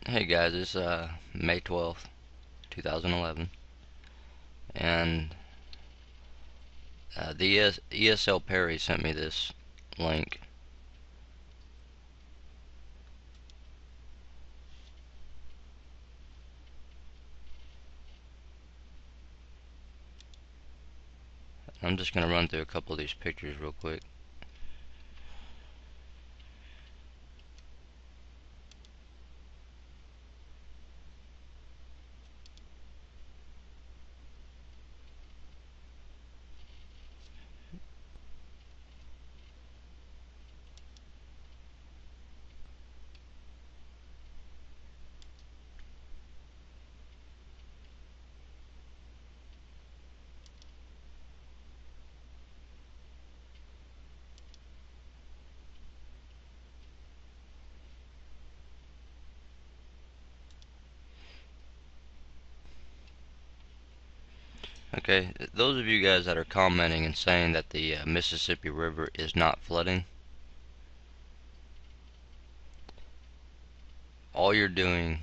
Hey guys, it's May 12th, 2011, and the ESLperry sent me this link. I'm just going to run through a couple of these pictures real quick. Okay, those of you guys that are commenting and saying that the Mississippi River is not flooding, all you're doing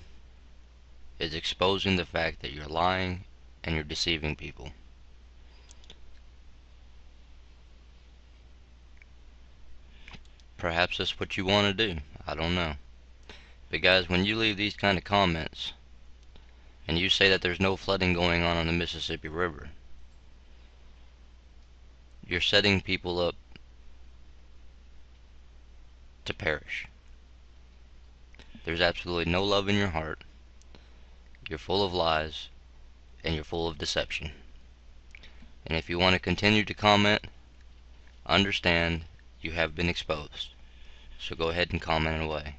is exposing the fact that you're lying and you're deceiving people. Perhaps that's what you want to do. I don't know. But guys, when you leave these kind of comments and you say that there's no flooding going on the Mississippi River, you're setting people up to perish. There's absolutely no love in your heart. You're full of lies and you're full of deception. And if you want to continue to comment, understand you have been exposed. So go ahead and comment away.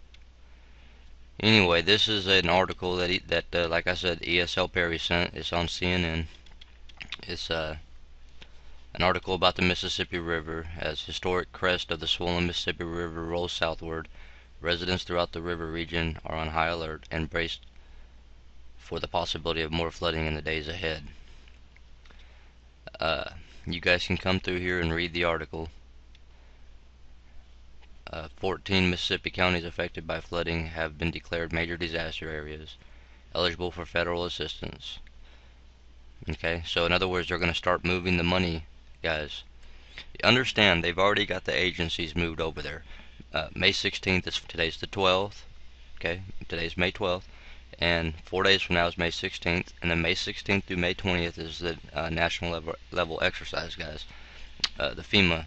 Anyway, this is an article that like I said, ESLperry sent. It's on CNN. It's an article about the Mississippi River. As historic crest of the swollen Mississippi River rolls southward, residents throughout the river region are on high alert and braced for the possibility of more flooding in the days ahead. You guys can come through here and read the article. 14 Mississippi counties affected by flooding have been declared major disaster areas, eligible for federal assistance. Okay, so in other words, they're going to start moving the money, guys. Understand, they've already got the agencies moved over there. May 16th today's the 12th. Okay, today's May 12th, and 4 days from now is May 16th, and then May 16th through May 20th is the national level exercise, guys. The FEMA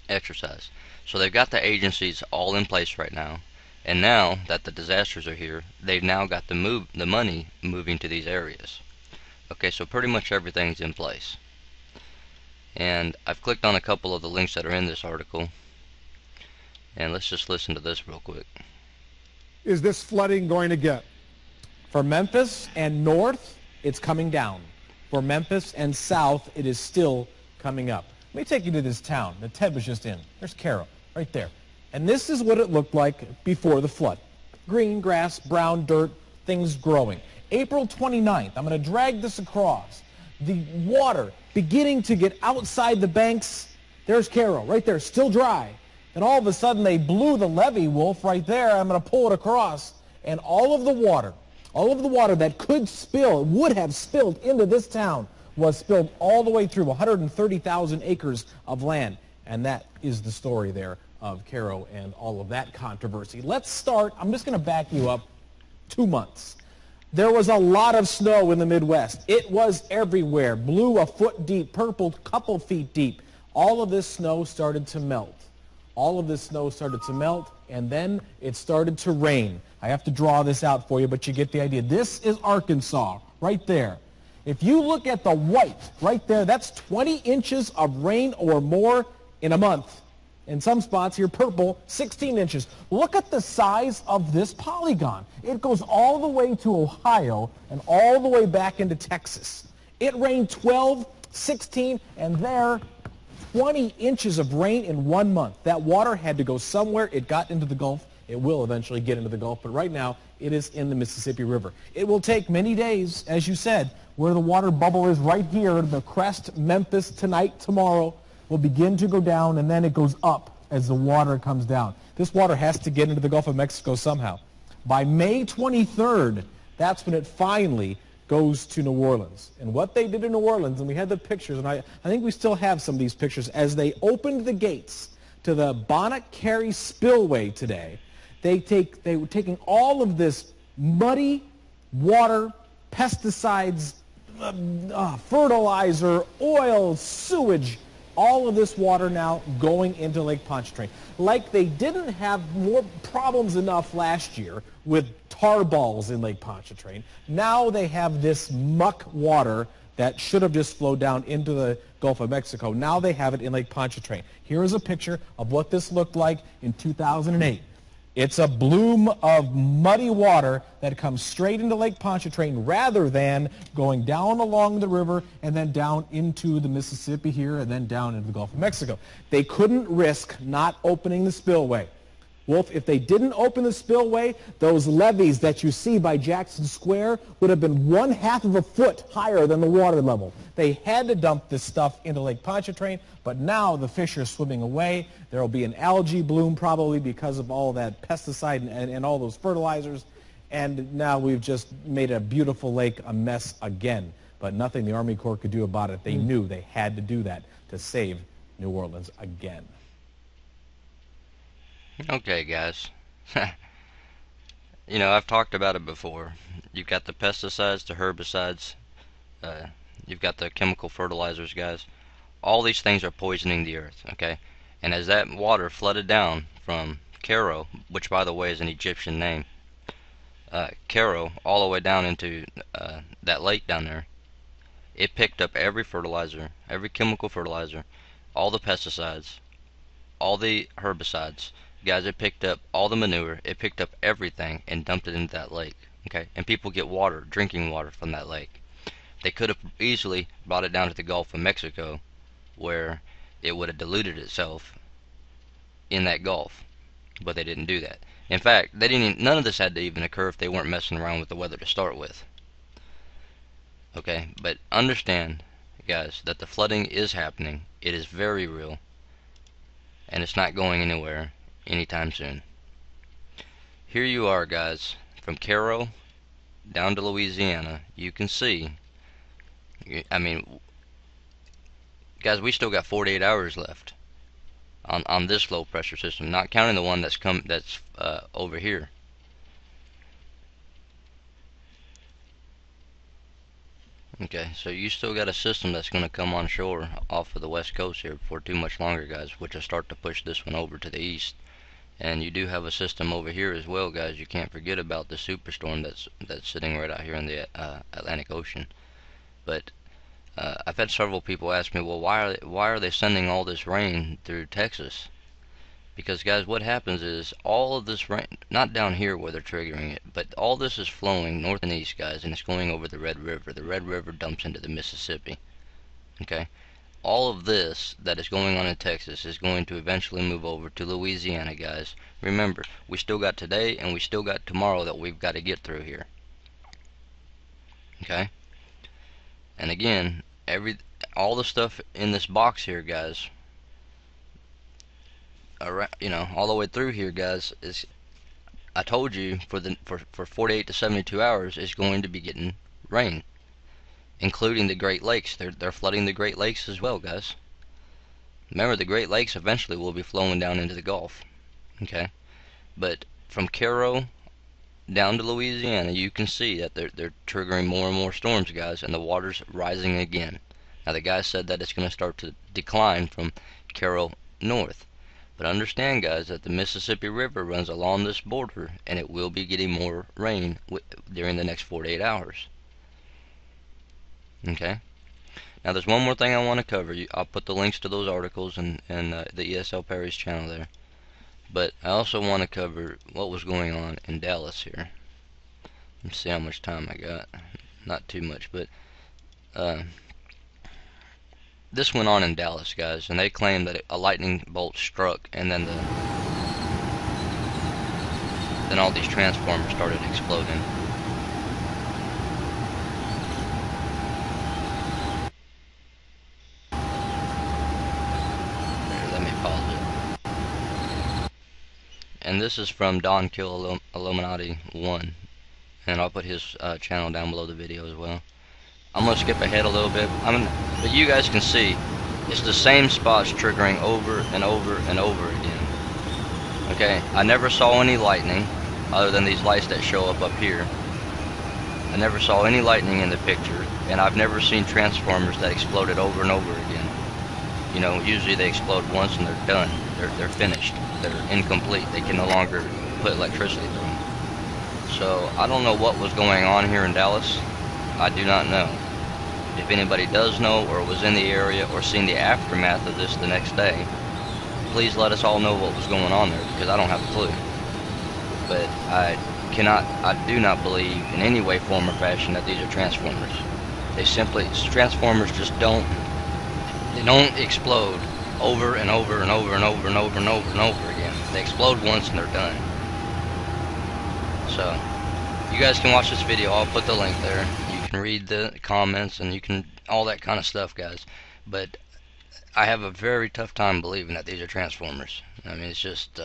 exercise. So they've got the agencies all in place right now, and now that the disasters are here, they've now got the money moving to these areas. Okay, so pretty much everything's in place. And I've clicked on a couple of the links that are in this article, and let's just listen to this real quick. Is this flooding going to get? For Memphis and north, it's coming down. For Memphis and south, it is still coming up. Let me take you to this town that Ted was just in. There's Carroll, right there. And this is what it looked like before the flood. Green grass, brown dirt, things growing. April 29th, I'm going to drag this across. The water beginning to get outside the banks. There's Carroll, right there, still dry. And all of a sudden, they blew the levee, Wolf, right there. I'm going to pull it across. And all of the water that could spill, would have spilled into this town, was spilled all the way through 130,000 acres of land. And that is the story there of Cairo and all of that controversy. Let's start, I'm just going to back you up 2 months. There was a lot of snow in the Midwest. It was everywhere, blue a foot deep, purple couple feet deep. All of this snow started to melt. All of this snow started to melt, and then it started to rain. I have to draw this out for you, but you get the idea. This is Arkansas, right there. If you look at the white right there, that's 20 inches of rain or more in a month. In some spots here, purple, 16 inches. Look at the size of this polygon. It goes all the way to Ohio and all the way back into Texas. It rained 12, 16, and there, 20 inches of rain in 1 month. That water had to go somewhere. It got into the Gulf. It will eventually get into the Gulf, but right now it is in the Mississippi River. It will take many days, as you said, where the water bubble is right here, the crest, Memphis, tonight, tomorrow, will begin to go down, and then it goes up as the water comes down. This water has to get into the Gulf of Mexico somehow. By May 23rd, that's when it finally goes to New Orleans. And what they did in New Orleans, and we had the pictures, and I think we still have some of these pictures, as they opened the gates to the Bonnet Carré spillway today, they were taking all of this muddy water, pesticides, fertilizer, oil, sewage, all of this water now going into Lake Pontchartrain. Like they didn't have more problems enough last year with tar balls in Lake Pontchartrain, now they have this muck water that should have just flowed down into the Gulf of Mexico. Now they have it in Lake Pontchartrain. Here is a picture of what this looked like in 2008. It's a bloom of muddy water that comes straight into Lake Pontchartrain rather than going down along the river and then down into the Mississippi here and then down into the Gulf of Mexico. They couldn't risk not opening the spillway. Wolf, if they didn't open the spillway, those levees that you see by Jackson Square would have been 1/2 of a foot higher than the water level. They had to dump this stuff into Lake Pontchartrain, but now the fish are swimming away. There will be an algae bloom probably because of all that pesticide and all those fertilizers. And now we've just made a beautiful lake a mess again. But nothing the Army Corps could do about it. They knew they had to do that to save New Orleans again. Okay, guys. You know, I've talked about it before. You've got the pesticides, the herbicides, you've got the chemical fertilizers, guys. All these things are poisoning the earth, okay? And as that water flooded down from Cairo, which by the way is an Egyptian name, Cairo, all the way down into that lake down there, it picked up every fertilizer, every chemical fertilizer, all the pesticides, all the herbicides. Guys, it picked up all the manure, it picked up everything and dumped it into that lake, okay? And people get water, drinking water from that lake. They could have easily brought it down to the Gulf of Mexico where it would have diluted itself in that Gulf, but they didn't do that. In fact, they didn't even, none of this had to even occur if they weren't messing around with the weather to start with. Okay, but understand, guys, that the flooding is happening. It is very real, and it's not going anywhere anytime soon. Here you are, guys, from Cairo down to Louisiana. You can see, I mean, guys, we still got 48 hours left on this low pressure system, not counting the one that's over here. Okay, so you still got a system that's going to come on shore off of the west coast here for too much longer, guys, which will start to push this one over to the east. And you do have a system over here as well, guys. You can't forget about the superstorm that's sitting right out here in the Atlantic Ocean. But I've had several people ask me, well, why are they sending all this rain through Texas? Because, guys, what happens is all of this rain, not down here where they're triggering it, but all this is flowing north and east, guys, and it's going over the Red River. The Red River dumps into the Mississippi. Okay? All of this that is going on in Texas is going to eventually move over to Louisiana, guys. Remember, we still got today and we still got tomorrow that we've got to get through here. Okay? And again, all the stuff in this box here, guys, you know, all the way through here, guys, is, I told you, for 48 to 72 hours is going to be getting rain, including the Great Lakes. They're flooding the Great Lakes as well, guys. Remember, the Great Lakes eventually will be flowing down into the Gulf. Okay? But from Cairo down to Louisiana, you can see that they're triggering more and more storms, guys, and the water's rising again. Now, the guy said that it's going to start to decline from Cairo north. But understand, guys, that the Mississippi River runs along this border, and it will be getting more rain during the next 48 hours. Okay? Now, there's one more thing I want to cover. I'll put the links to those articles in the ESLperry's channel there. But I also want to cover what was going on in Dallas here. Let's see how much time I got. Not too much, but this went on in Dallas, guys, and they claimed that a lightning bolt struck, and then all these transformers started exploding. Let me pause it. and this is from Don Kill Illuminati 1, and I'll put his channel down below the video as well. I'm gonna skip ahead a little bit. But you guys can see it's the same spots triggering over and over and over again. Okay, I never saw any lightning other than these lights that show up here. I never saw any lightning in the picture, and I've never seen transformers that exploded over and over again. You know, usually they explode once and they're done. They're finished. They're incomplete. They can no longer put electricity through them. So I don't know what was going on here in Dallas. I do not know. If anybody does know or was in the area or seen the aftermath of this the next day, please let us all know what was going on there, because I don't have a clue. But I do not believe in any way, form, or fashion that these are transformers. Transformers just don't explode over and over and over and over and over and over and over again. They explode once and they're done. So, you guys can watch this video. I'll put the link there. You can read the comments and you can all that kind of stuff, guys. But I have a very tough time believing that these are transformers. I mean, it's just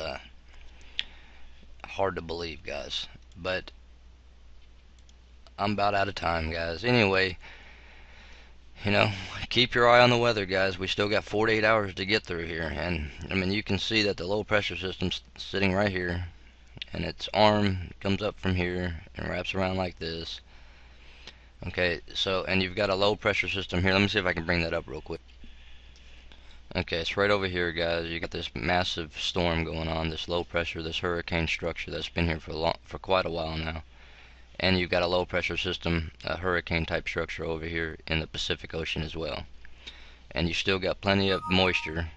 hard to believe, guys. But I'm about out of time, guys. Anyway, you know, keep your eye on the weather, guys. We still got 48 hours to get through here, and I mean, you can see that the low pressure system's sitting right here, and its arm comes up from here and wraps around like this. Okay, so, and you've got a low pressure system here. Let me see if I can bring that up real quick. Okay, it's right over here, guys. You got this massive storm going on, this low pressure, this hurricane structure that's been here for quite a while now. And you've got a low pressure system, a hurricane type structure over here in the Pacific Ocean as well. And you still got plenty of moisture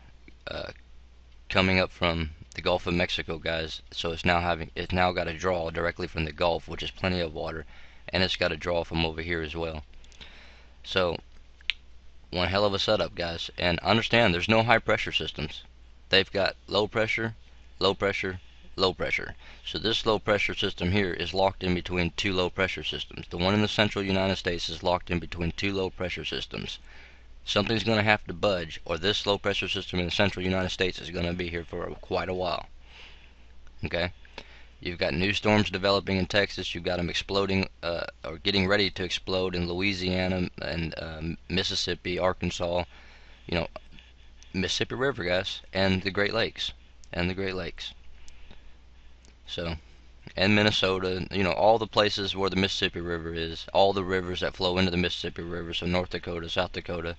coming up from the Gulf of Mexico, guys. So it's now got a draw directly from the Gulf, which is plenty of water, and it's got a draw from over here as well. So one hell of a setup, guys. And understand, there's no high pressure systems. They've got low pressure, low pressure, low pressure. So this low pressure system here is locked in between two low pressure systems. The one in the central United States is locked in between two low pressure systems. Something's going to have to budge, or this low pressure system in the central United States is going to be here for quite a while. Okay? You've got new storms developing in Texas. You've got them exploding or getting ready to explode in Louisiana and Mississippi, Arkansas, you know, Mississippi River, guys, and the Great Lakes. So, and Minnesota, you know, all the places where the Mississippi River is, all the rivers that flow into the Mississippi River, so North Dakota, South Dakota,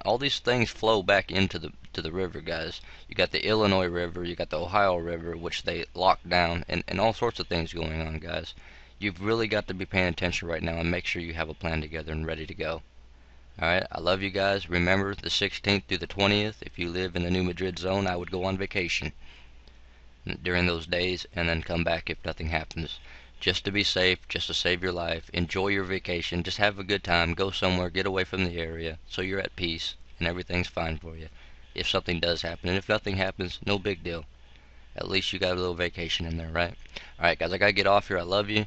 all these things flow back into the river, guys. You got the Illinois River, you got the Ohio River, which they locked down, and all sorts of things going on, guys. You've really got to be paying attention right now and make sure you have a plan together and ready to go. Alright, I love you guys. Remember, the 16th through the 20th, if you live in the New Madrid zone, I would go on vacation during those days and then come back if nothing happens, just to be safe, just to save your life. Enjoy your vacation, just have a good time, go somewhere, get away from the area so you're at peace and everything's fine for you if something does happen. And if nothing happens, no big deal. At least you got a little vacation in there, right? Alright, guys, I gotta get off here. I love you.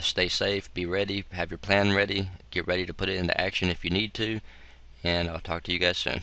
Stay safe, be ready, have your plan ready, get ready to put it into action if you need to, and I'll talk to you guys soon.